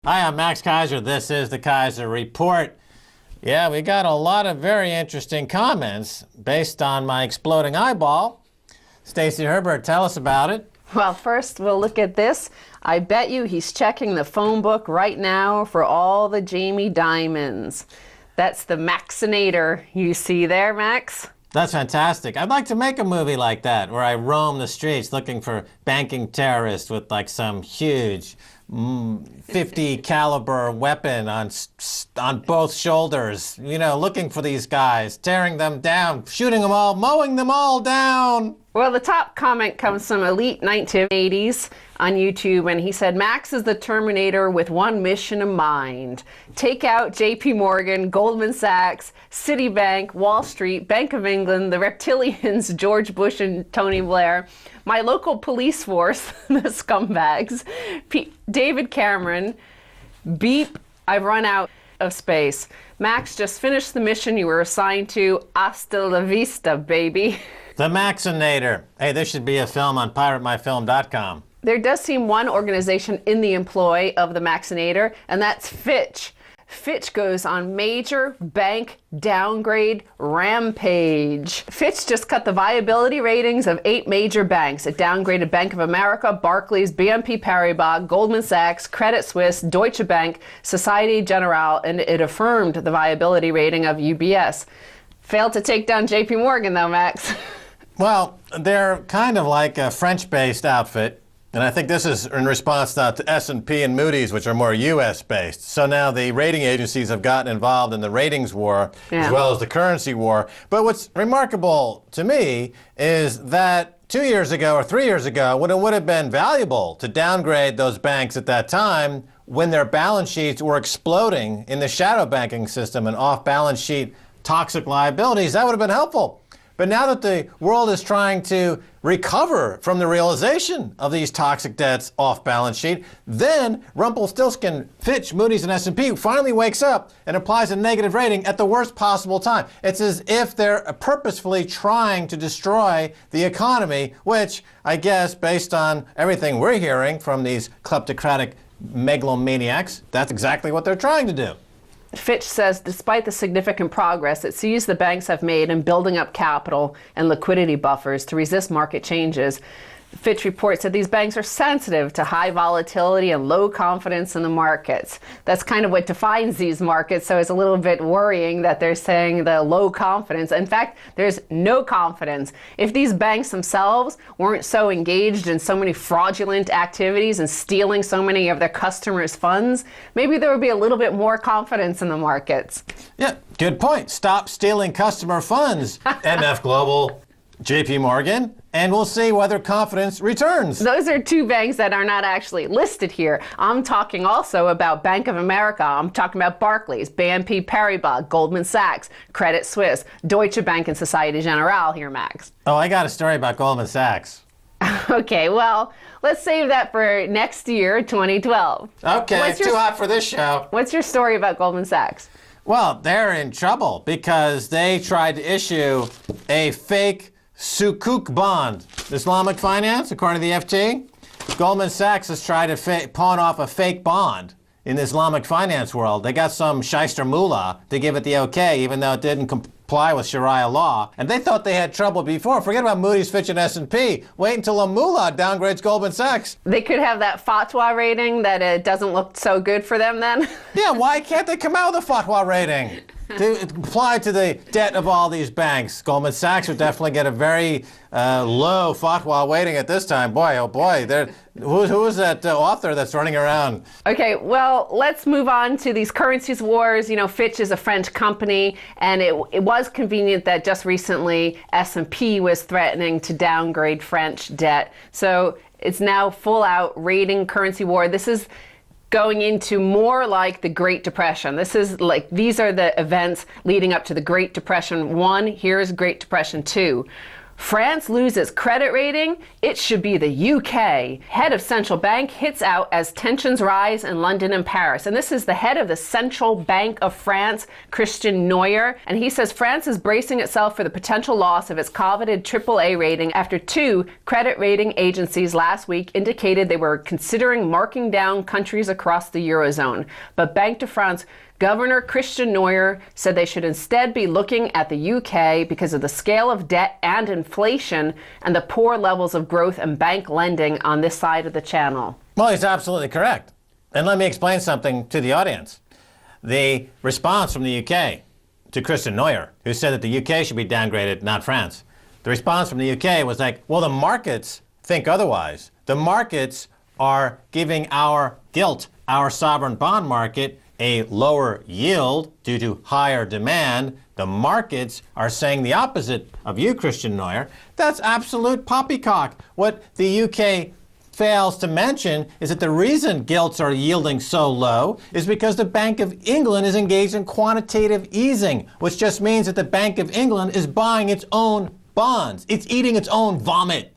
Hi, I'm Max Keiser. This is the Keiser Report. Yeah, we got a lot of very interesting comments based on my exploding eyeball. Stacy Herbert, tell us about it. Well, first we'll look at this. I bet you he's checking the phone book right now for all the Jamie Dimons. That's the Maxinator you see there, Max. That's fantastic. I'd like to make a movie like that where I roam the streets looking for banking terrorists with like some huge 50 caliber weapon on both shoulders, you know, looking for these guys, tearing them down, shooting them all, mowing them all down. Well, the top comment comes from Elite 1980s on YouTube, and he said, Max is the Terminator with one mission in mind. Take out JP Morgan, Goldman Sachs, Citibank, Wall Street, Bank of England, the reptilians, George Bush and Tony Blair, my local police force, the scumbags, David Cameron, beep, I've run out of space. Max, just finish the mission you were assigned to. Hasta la vista, baby. The Maxinator. Hey, this should be a film on PirateMyFilm.com. There does seem one organization in the employ of the Maxinator, and that's Fitch. Fitch goes on major bank downgrade rampage. Fitch just cut the viability ratings of 8 major banks. It downgraded Bank of America, Barclays, BNP Paribas, Goldman Sachs, Credit Suisse, Deutsche Bank, Societe Generale, and it affirmed the viability rating of UBS. Failed to take down JP Morgan though, Max. Well, they're kind of like a French-based outfit. And I think this is in response now to S&P and Moody's, which are more U.S.-based. So now the rating agencies have gotten involved in the ratings war as well as the currency war. But what's remarkable to me is that 2 years ago or 3 years ago, when it would have been valuable to downgrade those banks at that time when their balance sheets were exploding in the shadow banking system and off-balance sheet toxic liabilities, that would have been helpful. But now that the world is trying to recover from the realization of these toxic debts off balance sheet, then Rumpelstiltskin, Fitch, Moody's, and S&P finally wakes up and applies a negative rating at the worst possible time. It's as if they're purposefully trying to destroy the economy, which I guess, based on everything we're hearing from these kleptocratic megalomaniacs, that's exactly what they're trying to do. Fitch says despite the significant progress it sees the banks have made in building up capital and liquidity buffers to resist market changes, Fitch reports that these banks are sensitive to high volatility and low confidence in the markets. That's kind of what defines these markets, so it's a little bit worrying that they're saying the low confidence. In fact, there's no confidence. If these banks themselves weren't so engaged in so many fraudulent activities and stealing so many of their customers' funds, maybe there would be a little bit more confidence in the markets. Yeah, good point. Stop stealing customer funds, MF Global, JP Morgan, and we'll see whether confidence returns. Those are two banks that are not actually listed here. I'm talking also about Bank of America. I'm talking about Barclays, BNP Paribas, Goldman Sachs, Credit Suisse, Deutsche Bank, and Societe Generale here, Max. Oh, I got a story about Goldman Sachs. Okay, well, let's save that for next year, 2012. Okay, it's too hot for this show. What's your story about Goldman Sachs? Well, they're in trouble because they tried to issue a fake Sukuk bond. Islamic finance, according to the FT. Goldman Sachs has tried to pawn off a fake bond in the Islamic finance world. They got some shyster mullah to give it the okay, even though it didn't comply with Sharia law. And they thought they had trouble before. Forget about Moody's, Fitch, and S&P. Wait until a mullah downgrades Goldman Sachs. They could have that fatwa rating that it doesn't look so good for them then? Yeah, why can't they come out with a fatwa rating to apply to the debt of all these banks? Goldman Sachs would definitely get a very low fatwa rating at this time. Boy, oh boy, who is that author that's running around? Okay, well, let's move on to these currencies wars. You know, Fitch is a French company, and it was convenient that just recently S&P was threatening to downgrade French debt. So it's now full out rating currency war. This is going into more like the Great Depression. These are the events leading up to the Great Depression 1. Here's Great Depression 2. France loses credit rating, it should be the UK. Head of central bank hits out as tensions rise in London and Paris. And this is the head of the Central Bank of France, Christian Neuer. And he says France is bracing itself for the potential loss of its coveted AAA rating after two credit rating agencies last week indicated they were considering marking down countries across the Eurozone. But Banque de France Governor Christian Neuer said they should instead be looking at the UK because of the scale of debt and inflation and the poor levels of growth and bank lending on this side of the channel. Well, he's absolutely correct. And let me explain something to the audience. The response from the UK to Christian Neuer, who said that the UK should be downgraded, not France. The response from the UK was like, well, the markets think otherwise. The markets are giving our gilt, our sovereign bond market, a lower yield due to higher demand. The markets are saying the opposite of you, Christian Neuer. That's absolute poppycock. What the UK fails to mention is that the reason gilts are yielding so low is because the Bank of England is engaged in quantitative easing, which just means that the Bank of England is buying its own bonds. It's eating its own vomit.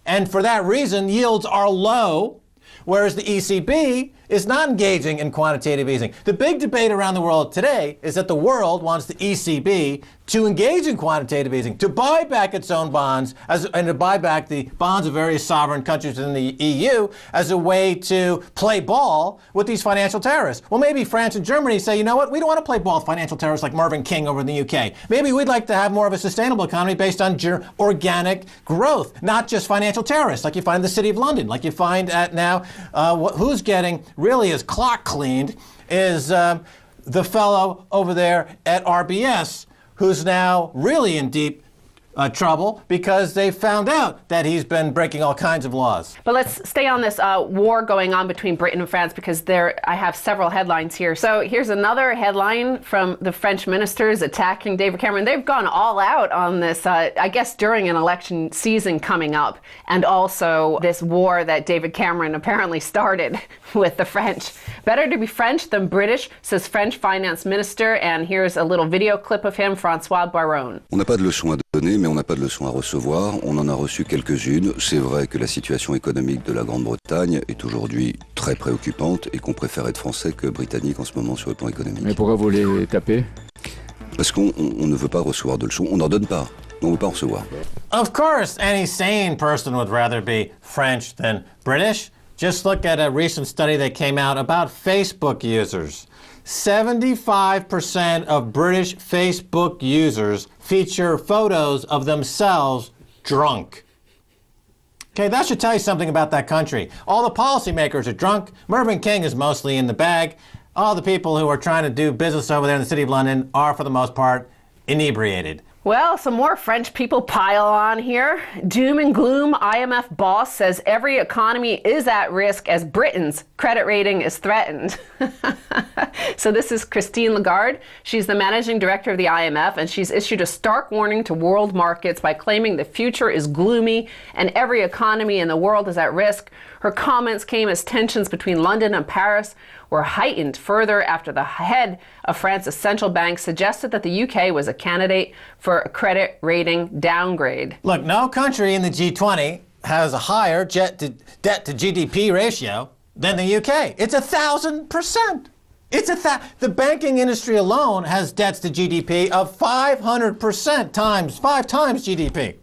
And for that reason, yields are low, whereas the ECB is not engaging in quantitative easing. The big debate around the world today is that the world wants the ECB to engage in quantitative easing, to buy back its own bonds, and to buy back the bonds of various sovereign countries within the EU as a way to play ball with these financial terrorists. Well, maybe France and Germany say, you know what, we don't want to play ball with financial terrorists like Mervyn King over in the UK. Maybe we'd like to have more of a sustainable economy based on organic growth, not just financial terrorists like you find in the City of London, like you find at now. Who's getting really his clock cleaned is the fellow over there at RBS, who's now really in deep trouble because they found out that he's been breaking all kinds of laws. But let's stay on this war going on between Britain and France because I have several headlines here. So here's another headline from the French ministers attacking David Cameron. They've gone all out on this, I guess, during an election season coming up, and also this war that David Cameron apparently started with the French. Better to be French than British, says French finance minister, and here's a little video clip of him, François Baron. On n'a pas de leçons à donner, mais on n'a pas de leçons à recevoir. On en a reçu quelques-unes. C'est vrai que la situation économique de la Grande-Bretagne est aujourd'hui très préoccupante et qu'on préfère être français que britannique en ce moment sur le plan économique. Mais pourquoi vous les tapez? Parce qu'on ne veut pas recevoir de leçons. On n'en donne pas. On ne veut pas en recevoir. Of course, any sane person would rather be French than British. Just look at a recent study that came out about Facebook users. 75% of British Facebook users feature photos of themselves drunk. Okay, that should tell you something about that country. All the policymakers are drunk. Mervyn King is mostly in the bag. All the people who are trying to do business over there in the City of London are, for the most part, inebriated. Well, some more French people pile on here. Doom and gloom IMF boss says every economy is at risk as Britain's credit rating is threatened. So this is Christine Lagarde. She's the managing director of the IMF, and she's issued a stark warning to world markets by claiming the future is gloomy and every economy in the world is at risk. Her comments came as tensions between London and Paris were heightened further after the head of France's central bank suggested that the UK was a candidate for a credit rating downgrade. Look, no country in the G20 has a higher debt to GDP ratio than the UK. It's 1,000%. The banking industry alone has debts to GDP of 500% times 5 times GDP.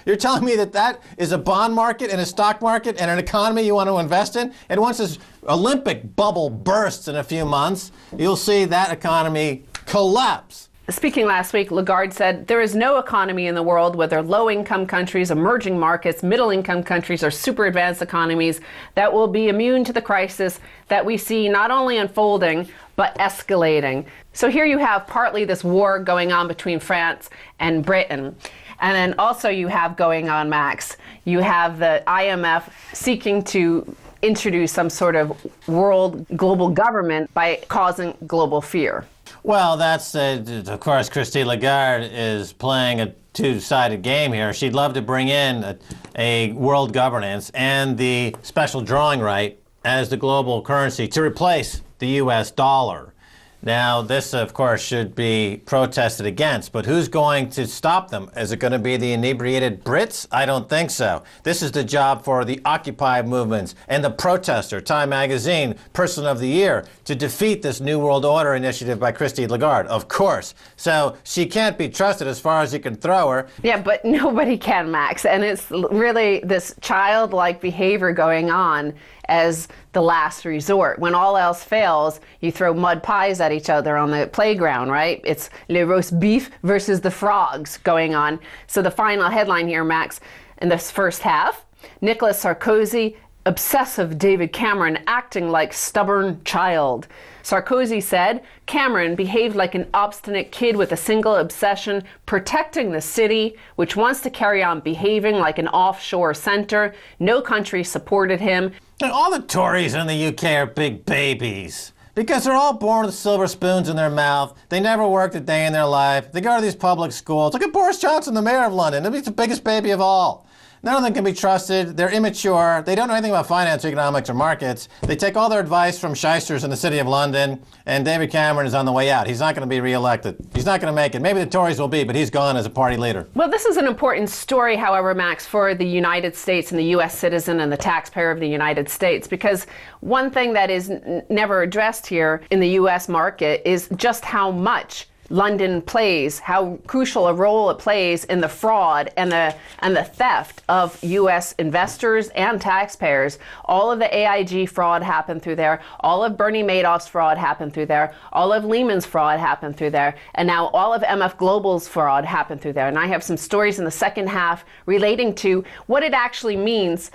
You're telling me that is a bond market and a stock market and an economy you want to invest in? And once this Olympic bubble bursts in a few months, you'll see that economy collapse. Speaking last week, Lagarde said there is no economy in the world, whether low-income countries, emerging markets, middle-income countries, or super-advanced economies, that will be immune to the crisis that we see not only unfolding, but escalating. So here you have partly this war going on between France and Britain. And then also you have going on, Max, you have the IMF seeking to introduce some sort of world global government by causing global fear. Well, that's, of course, Christine Lagarde is playing a two-sided game here. She'd love to bring in a world governance and the special drawing right as the global currency to replace the U.S. dollar. Now, this, of course, should be protested against, but who's going to stop them? Is it going to be the inebriated Brits? I don't think so. This is the job for the Occupy movements and the protester, Time Magazine, Person of the Year, to defeat this New World Order initiative by Christine Lagarde, of course. So she can't be trusted as far as you can throw her. Yeah, but nobody can, Max. And it's really this childlike behavior going on as the last resort. When all else fails, you throw mud pies at each other on the playground, right? It's le roast beef versus the frogs going on. So the final headline here, Max, in this first half, Nicolas Sarkozy, obsessive David Cameron acting like stubborn child. Sarkozy said, Cameron behaved like an obstinate kid with a single obsession, protecting the city, which wants to carry on behaving like an offshore center. No country supported him. And all the Tories in the UK are big babies because they're all born with silver spoons in their mouth. They never worked a day in their life. They go to these public schools. Look at Boris Johnson, the mayor of London. He's the biggest baby of all. None of them can be trusted. They're immature. They don't know anything about finance, economics, or markets. They take all their advice from shysters in the City of London, and David Cameron is on the way out. He's not going to be reelected. He's not going to make it. Maybe the Tories will be, but he's gone as a party leader. Well, this is an important story, however, Max, for the United States and the U.S. citizen and the taxpayer of the United States, because one thing that is never addressed here in the U.S. market is just how much London plays, how crucial a role it plays in the fraud and the theft of U.S. investors and taxpayers. All of the AIG fraud happened through there. All of Bernie Madoff's fraud happened through there. All of Lehman's fraud happened through there. And now all of MF Global's fraud happened through there. And I have some stories in the second half relating to what it actually means.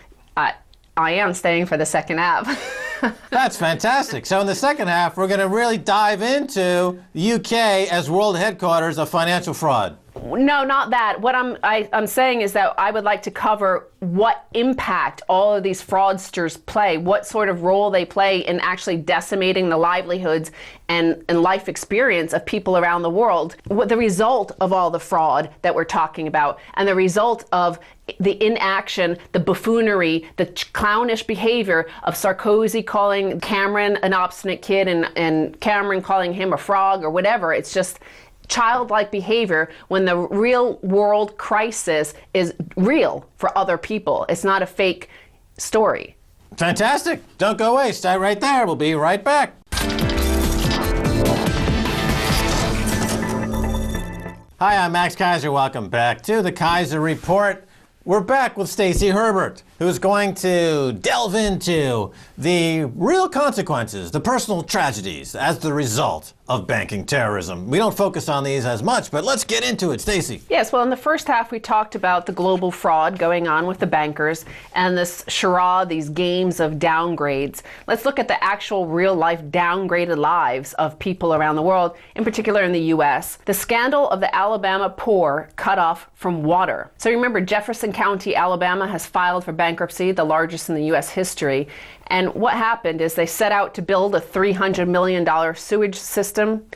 I am staying for the second half. That's fantastic. So in the second half, we're going to really dive into the UK as world headquarters of financial fraud. No, not that. What I'm saying is that I would like to cover what impact all of these fraudsters play, what sort of role they play in actually decimating the livelihoods and life experience of people around the world, what the result of all the fraud that we're talking about, and the result of the inaction, the buffoonery, the clownish behavior of Sarkozy calling Cameron an obstinate kid and Cameron calling him a frog or whatever. It's just childlike behavior when the real world crisis is real for other people. It's not a fake story. Fantastic. Don't go away. Stay right there. We'll be right back. Hi, I'm Max Keiser. Welcome back to the Keiser Report. We're back with Stacy Herbert, who's going to delve into the real consequences, the personal tragedies as the result of banking terrorism. We don't focus on these as much, but let's get into it, Stacy. Yes, well, in the first half, we talked about the global fraud going on with the bankers and this charade, these games of downgrades. Let's look at the actual real-life downgraded lives of people around the world, in particular in the U.S. The scandal of the Alabama poor cut off from water. So remember, Jefferson County, Alabama has filed for bankruptcy, the largest in the U.S. history. And what happened is they set out to build a $300 million sewage system,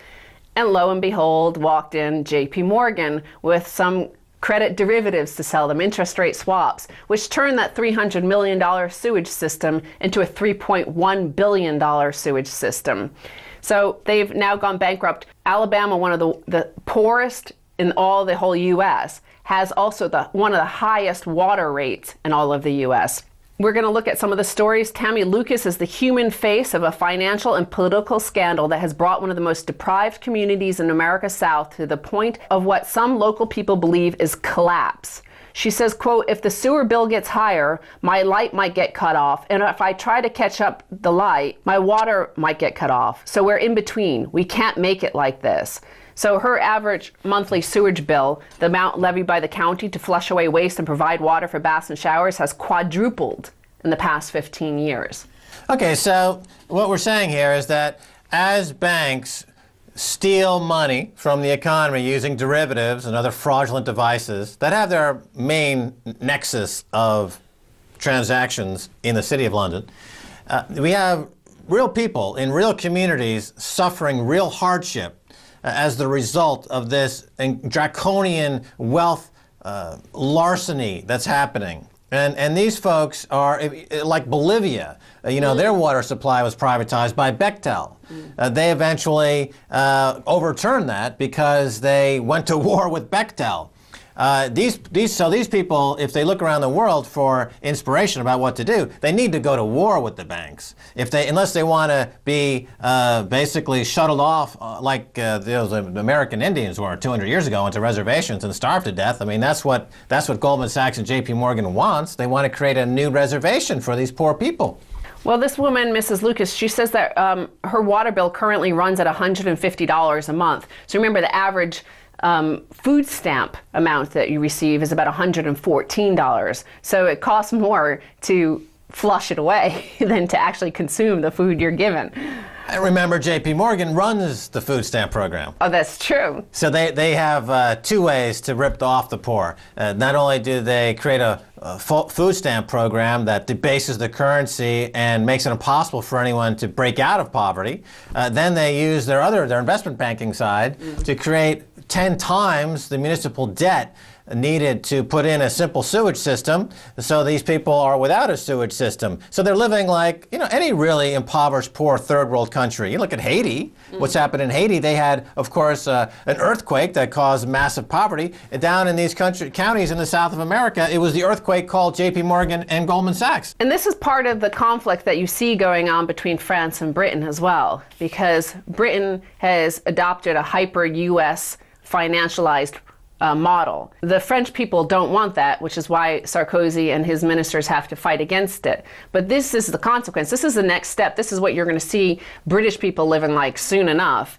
and lo and behold, walked in J.P. Morgan with some credit derivatives to sell them, interest rate swaps, which turned that $300 million sewage system into a $3.1 billion sewage system. So they've now gone bankrupt. Alabama, one of the poorest in all the whole U.S., has also one of the highest water rates in all of the U.S. We're going to look at some of the stories. Tammy Lucas is the human face of a financial and political scandal that has brought one of the most deprived communities in America South to the point of what some local people believe is collapse. She says, quote, if the sewer bill gets higher, my light might get cut off. And if I try to catch up the light, my water might get cut off. So we're in between. We can't make it like this. So her average monthly sewage bill, the amount levied by the county to flush away waste and provide water for baths and showers, has quadrupled in the past 15 years. Okay, so what we're saying here is that as banks steal money from the economy using derivatives and other fraudulent devices that have their main nexus of transactions in the City of London, we have real people in real communities suffering real hardship as the result of this draconian wealth larceny that's happening. And these folks are like Bolivia. Their water supply was privatized by Bechtel. They eventually overturned that because they went to war with Bechtel. These people, if they look around the world for inspiration about what to do, they need to go to war with the banks. Unless they want to be basically shuttled off like those American Indians were 200 years ago into reservations and starved to death. I mean, that's what Goldman Sachs and J.P. Morgan wants. They want to create a new reservation for these poor people. Well, this woman, Mrs. Lucas, she says that her water bill currently runs at $150 a month. So remember, the average food stamp amount that you receive is about $114. So it costs more to flush it away than to actually consume the food you're given. And remember, J.P. Morgan runs the food stamp program. Oh, that's true. So they have two ways to rip off the poor. Not only do they create a food stamp program that debases the currency and makes it impossible for anyone to break out of poverty, then they use their investment banking side to create 10 times the municipal debt needed to put in a simple sewage system, so these people are without a sewage system. So they're living like, any really impoverished, poor third world country. You look at Haiti, what's happened in Haiti, they had, of course, an earthquake that caused massive poverty. Down in these counties in the South of America, it was the earthquake called J.P. Morgan and Goldman Sachs. And this is part of the conflict that you see going on between France and Britain as well, because Britain has adopted a hyper-U.S. financialized model. The French people don't want that, which is why Sarkozy and his ministers have to fight against it. But this is the consequence. This is the next step. This is what you're going to see British people living like soon enough.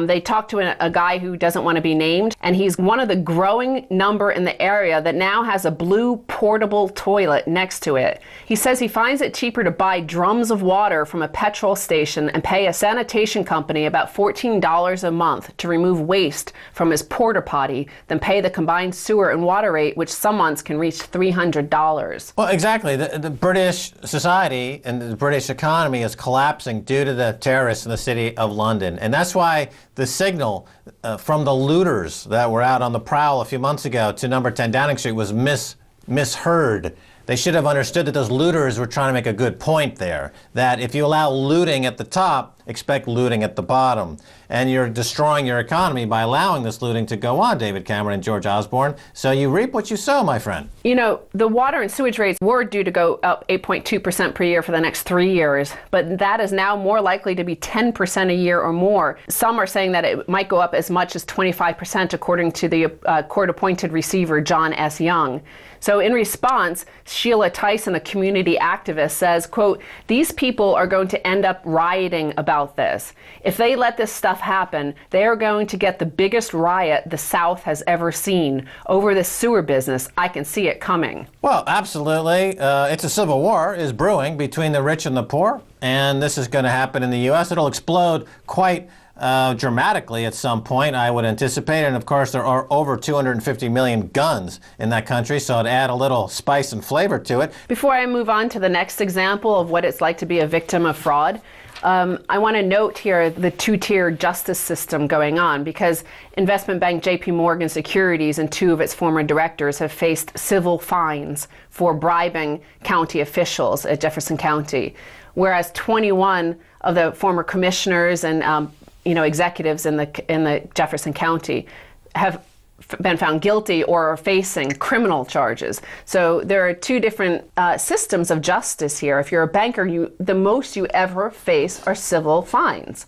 They talked to a guy who doesn't want to be named, and he's one of the growing number in the area that now has a blue portable toilet next to it. He says he finds it cheaper to buy drums of water from a petrol station and pay a sanitation company about $14 a month to remove waste from his porta potty than pay the combined sewer and water rate, which some months can reach $300. Well, exactly. The British society and the British economy is collapsing due to the terrorists in the city of London. And that's why the signal from the looters that were out on the prowl a few months ago to number 10 Downing Street was misheard. They should have understood that those looters were trying to make a good point there, that if you allow looting at the top, expect looting at the bottom. And you're destroying your economy by allowing this looting to go on, David Cameron and George Osborne. So you reap what you sow, my friend. The water and sewage rates were due to go up 8.2% per year for the next 3 years, but that is now more likely to be 10% a year or more. Some are saying that it might go up as much as 25%, according to the court-appointed receiver, John S. Young. So in response, Sheila Tyson, a community activist, says, quote, "These people are going to end up rioting about this. If they let this stuff happen, they are going to get the biggest riot the South has ever seen over this sewer business. I can see it coming." Well, absolutely. It's a civil war is brewing between the rich and the poor, and this is going to happen in the U.S. It'll explode quite dramatically at some point, I would anticipate. And of course, there are over 250 million guns in that country, so to add a little spice and flavor to it. Before I move on to the next example of what it's like to be a victim of fraud, I want to note here the two-tier justice system going on, because investment bank J.P. Morgan Securities and two of its former directors have faced civil fines for bribing county officials at Jefferson County, whereas 21 of the former commissioners and executives in the Jefferson County have been found guilty or are facing criminal charges. So there are two different systems of justice here. If you're a banker, the most you ever face are civil fines.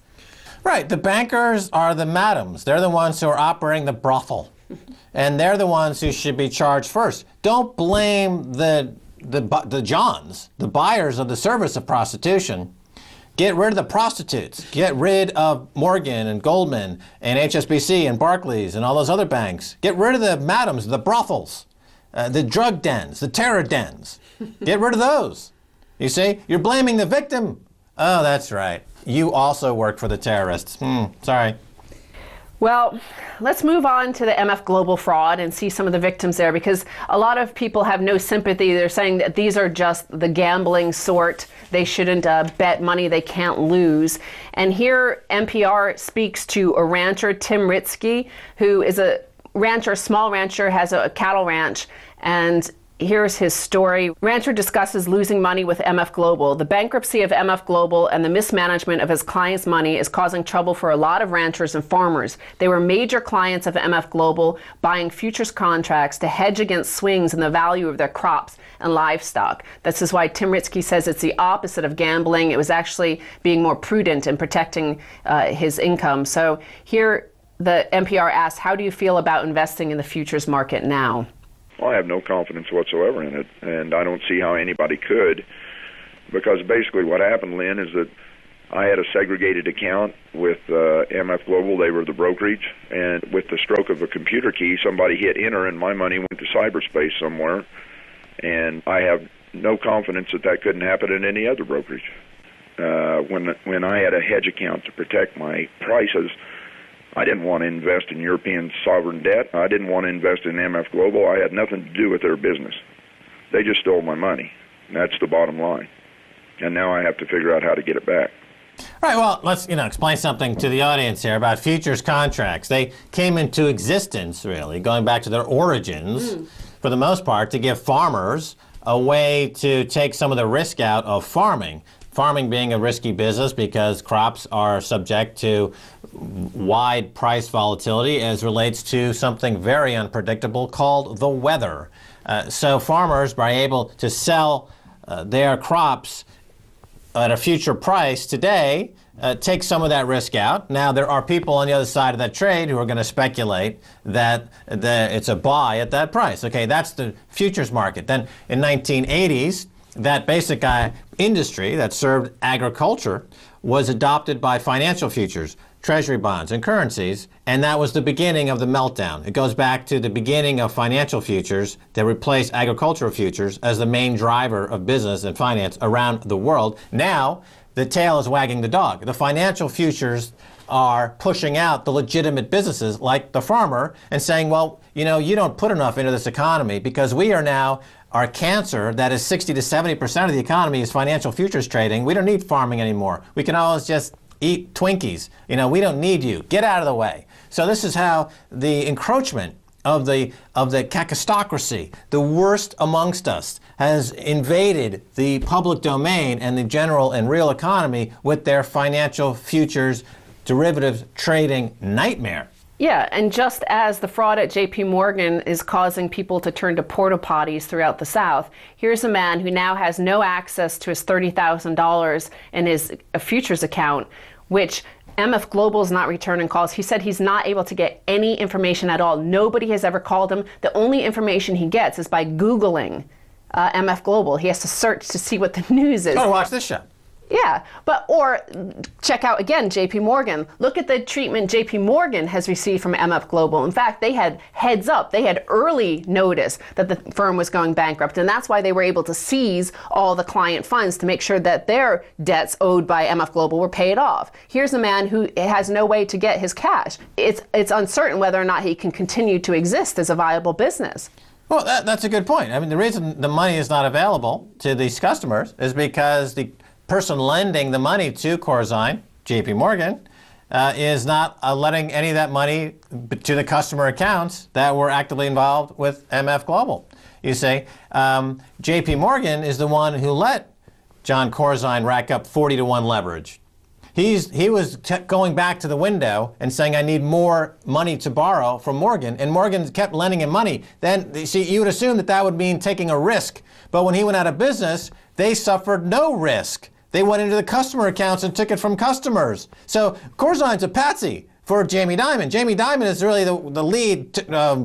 Right. The bankers are the madams. They're the ones who are operating the brothel. And they're the ones who should be charged first. Don't blame the Johns, the buyers of the service of prostitution. Get rid of the prostitutes. Get rid of Morgan and Goldman and HSBC and Barclays and all those other banks. Get rid of the madams, the brothels, the drug dens, the terror dens. Get rid of those. You see, you're blaming the victim. Oh, that's right. You also work for the terrorists. Sorry. Well, let's move on to the MF Global fraud and see some of the victims there, because a lot of people have no sympathy. They're saying that these are just the gambling sort. They shouldn't bet money they can't lose. And here NPR speaks to a rancher, Tim Ritsky, who is a rancher, small rancher, has a cattle ranch, and Here's his story. Rancher discusses losing money with MF Global. The bankruptcy of MF Global and the mismanagement of his clients' money is causing trouble for a lot of ranchers and farmers. They were major clients of MF Global, buying futures contracts to hedge against swings in the value of their crops and livestock. This is why Tim Ritzke says it's the opposite of gambling. It was actually being more prudent in protecting his income. So here the NPR asks, how do you feel about investing in the futures market now? Well, I have no confidence whatsoever in it, and I don't see how anybody could, because basically what happened, Lynn, is that I had a segregated account with MF Global. They were the brokerage, and with the stroke of a computer key, somebody hit enter, and my money went to cyberspace somewhere, and I have no confidence that that couldn't happen at any other brokerage. When I had a hedge account to protect my prices, I didn't want to invest in European sovereign debt. I didn't want to invest in MF Global. I had nothing to do with their business. They just stole my money. That's the bottom line. And now I have to figure out how to get it back. All right, well, let's explain something to the audience here about futures contracts. They came into existence, really, going back to their origins, for the most part, to give farmers a way to take some of the risk out of farming. Farming being a risky business because crops are subject to wide price volatility as relates to something very unpredictable called the weather. So farmers are able to sell their crops at a future price today, take some of that risk out. Now, there are people on the other side of that trade who are going to speculate that it's a buy at that price. Okay, that's the futures market. Then in 1980s, that basic industry that served agriculture was adopted by financial futures, treasury bonds, and currencies, and that was the beginning of the meltdown. It goes back to the beginning of financial futures that replaced agricultural futures as the main driver of business and finance around the world. Now, the tail is wagging the dog. The financial futures are pushing out the legitimate businesses like the farmer and saying, well, you don't put enough into this economy because we are now our cancer that is 60 to 70% of the economy is financial futures trading. We don't need farming anymore. We can always just eat Twinkies. We don't need you. Get out of the way. So this is how the encroachment of the kakistocracy, the worst amongst us, has invaded the public domain and the general and real economy with their financial futures derivatives trading nightmare. Yeah, and just as the fraud at JP Morgan is causing people to turn to porta potties throughout the South, here's a man who now has no access to his $30,000 in his futures account, which MF Global is not returning calls. He said he's not able to get any information at all. Nobody has ever called him. The only information he gets is by Googling MF Global. He has to search to see what the news is. Go watch this show. Yeah, or check out again JP Morgan. Look at the treatment JP Morgan has received from MF Global. In fact, they had heads up. They had early notice that the firm was going bankrupt, and that's why they were able to seize all the client funds to make sure that their debts owed by MF Global were paid off. Here's a man who has no way to get his cash. It's uncertain whether or not he can continue to exist as a viable business. Well, that's a good point. I mean, the reason the money is not available to these customers is because the person lending the money to Corzine, JP Morgan, is not letting any of that money to the customer accounts that were actively involved with MF Global. You say, JP Morgan is the one who let John Corzine rack up 40-to-1 leverage. He was going back to the window and saying, I need more money to borrow from Morgan, and Morgan kept lending him money. Then, see, you would assume that would mean taking a risk. But when he went out of business, they suffered no risk. They went into the customer accounts and took it from customers. So Corzine's a patsy for Jamie Dimon. Jamie Dimon is really the lead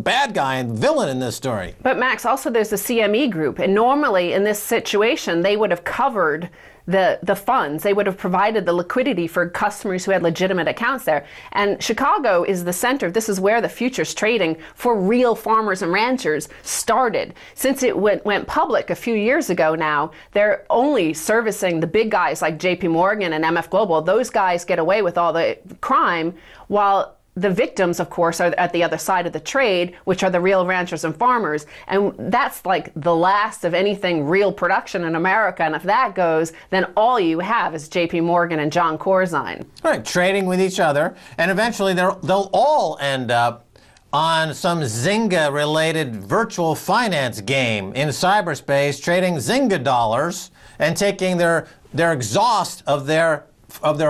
bad guy and villain in this story. But Max, also there's the CME group, and normally in this situation they would have covered the funds. They would have provided the liquidity for customers who had legitimate accounts there. And Chicago is the center. This is where the futures trading for real farmers and ranchers started. Since it went public a few years ago now, they're only servicing the big guys like JP Morgan and MF Global. Those guys get away with all the crime, while the victims, of course, are at the other side of the trade, which are the real ranchers and farmers. And that's like the last of anything real production in America. And if that goes, then all you have is JP Morgan and John Corzine. Right, trading with each other. And eventually they'll all end up on some Zynga-related virtual finance game in cyberspace, trading Zynga dollars and taking their exhaust of their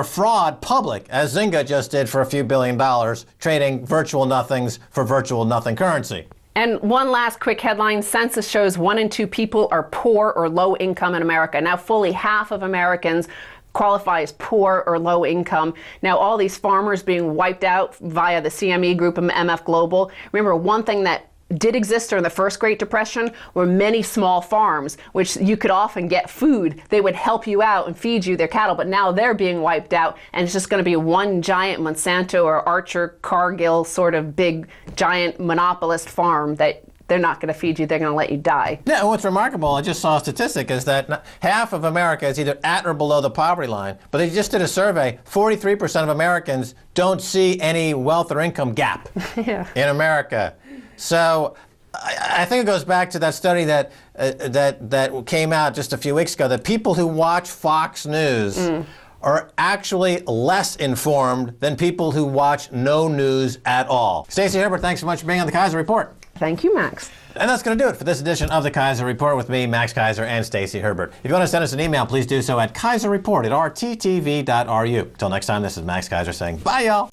fraud public, as Zynga just did for a few $1 billion, trading virtual nothings for virtual nothing currency. And one last quick headline, census shows 1 in 2 people are poor or low income in America. Now fully half of Americans qualify as poor or low income. Now all these farmers being wiped out via the CME Group and MF Global. Remember, one thing that did exist during the first Great Depression were many small farms, which you could often get food. They would help you out and feed you their cattle, but now they're being wiped out, and it's just going to be one giant Monsanto or Archer Cargill sort of big giant monopolist farm that they're not going to feed you, they're going to let you die. Yeah, what's remarkable, I just saw a statistic, is that half of America is either at or below the poverty line. But they just did a survey, 43% of Americans don't see any wealth or income gap in America. So I think it goes back to that study that came out just a few weeks ago, that people who watch Fox News are actually less informed than people who watch no news at all. Stacy Herbert, thanks so much for being on the Keiser Report. Thank you, Max. And that's going to do it for this edition of the Keiser Report with me, Max Keiser, and Stacy Herbert. If you want to send us an email, please do so at keiserreport@rttv.ru. Until next time, this is Max Keiser saying bye, y'all.